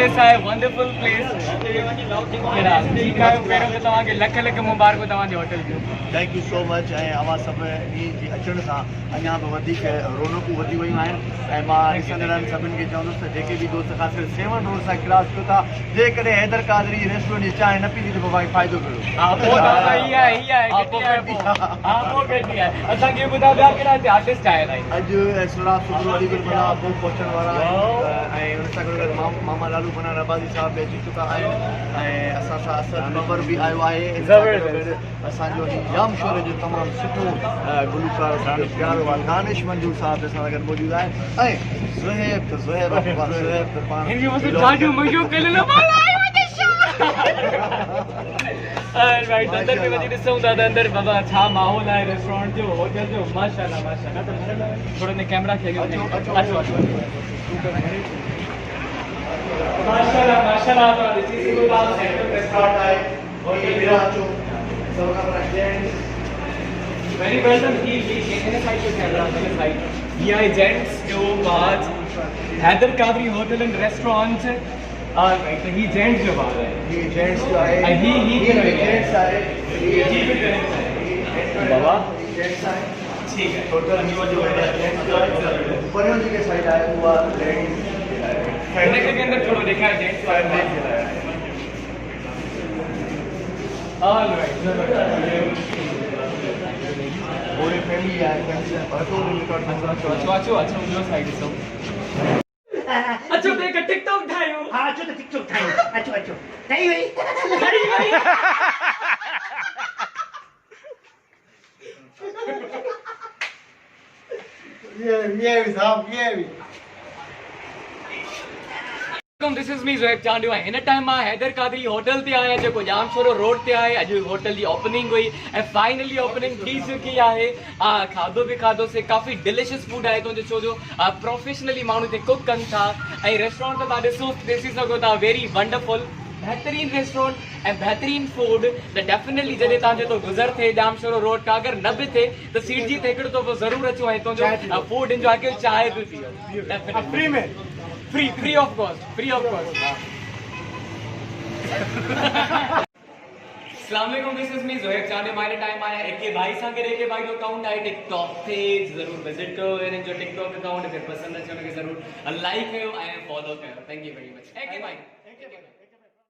Place है, wonderful place. ठीक है, पहिरों त तव्हांखे लख लख मुबारक तव्हांजे होटल जो। Thank you so much. ऐं अवां सभिनी जे अचण सां अञा बि वधीक रौनकूं वधी वियूं आहिनि। ऐं मां ॾिसंदड़नि सभिनि खे चवंदुसि त जेके बि दोस्त ख़ासि करे 7 रोड सां क्रॉस कयो था, जेकॾहिं हैदर कादरी रेस्टोरेंट जी चांहि न पीती त पोइ फ़ाइदो कयो। हा, पोइ त इहा आहे असांखे ॿुधायो ॿिया कहिड़ा हिते आर्टिस्ट आया आहिनि? अॼु एसरा सुब्रो अलीगढ़ माना पोइ पहुचण वारा आहिनि ऐं हुन सां गॾु मामा लालू बना रबाज़ी साहब बि अची चुका आहिनि ऐं असां सां असद बबर बि आयो आहे। असांजो जाम शोर जो तमामु सुठो गुलकार प्यारो आहे दानिश मंजूर साहब असां सां गॾु मौजूदु आहे ऐं ज़ुहैब अंदर में वञी ॾिसूं था त अंदर बाबा छा माहौल आहे रेस्टोरेंट जो, होटल जो। माशाल्लाह माशाल्लाह। थोरो ने कैमरा खे माशाल्लाह माशाल्लाह। तो this is Gulbagh central restaurant है और ये मेरा जो सबका प्रेजेंट वेरी वेलकम। ही इन साइड पे कैमरा इन साइड ये है जेंट्स जो आज Haider Qadri hotel and restaurant. Alright, ही जेंट्स जो बात है, ये जेंट्स जो आहे ही जेंट्स आहे बाबा जेंट्स आहे। ठीक है। टोटल जो परियों जी के साइड आहे उहा लेडीज फैमिली के अंदर थोड़ा देखा है जेंट्स फायर में। ऑलराइट, पूरी फैमिली आहे। अच्छा उन साइड से अच्छा देख टिकटॉक ठायो। हाँ अचो तो टिकटॉक ठाहियो। अचो ठही वई। ये भी साहब ये भी this is me Zuhaib Chandu. In time मां हैदर कादरी होटल ते आया जेको जामशोरो रोड ते आहे। अॼु होटल जी ओपनिंग हुई ऐं फाइनली ओपनिंग थी चुकी आहे। खाधो बि खाधोसीं, काफ़ी डिलिशियस फूड आहे तो छो जो प्रोफेशनली माण्हू हिते कुक कनि था ऐं रेस्टोरेंट त तव्हां ॾिसी सघो था वेरी वंडरफुल बेहतरीन रेस्टोरेंट ऐं बेहतरीन फूड। त डेफिनेटली जॾहिं तव्हांजो तो गुज़र थिए जामशोरो रोड का अगरि न बि थिए त सीट जी हिकिड़ो दफ़ो ज़रूरु अचो ऐं तुंहिंजो फूड इंजॉय कयो, चांहि बि पीओ फ्री में। फ्री ऑफ कॉस्ट अस्सलामुअलैकुम, this is me Zuhaib Chandu. My time आया एक भाई सां गॾु एक भाई जो अकाउंट आहे टिकटॉक ते, ज़रूर विजिट कयो हिन जो टिकटॉक अकाउंट। अगरि पसंदि अचे हुनखे ज़रूर लाइक कयो ऐं फॉलो कयो। Thank you very much. एक भाई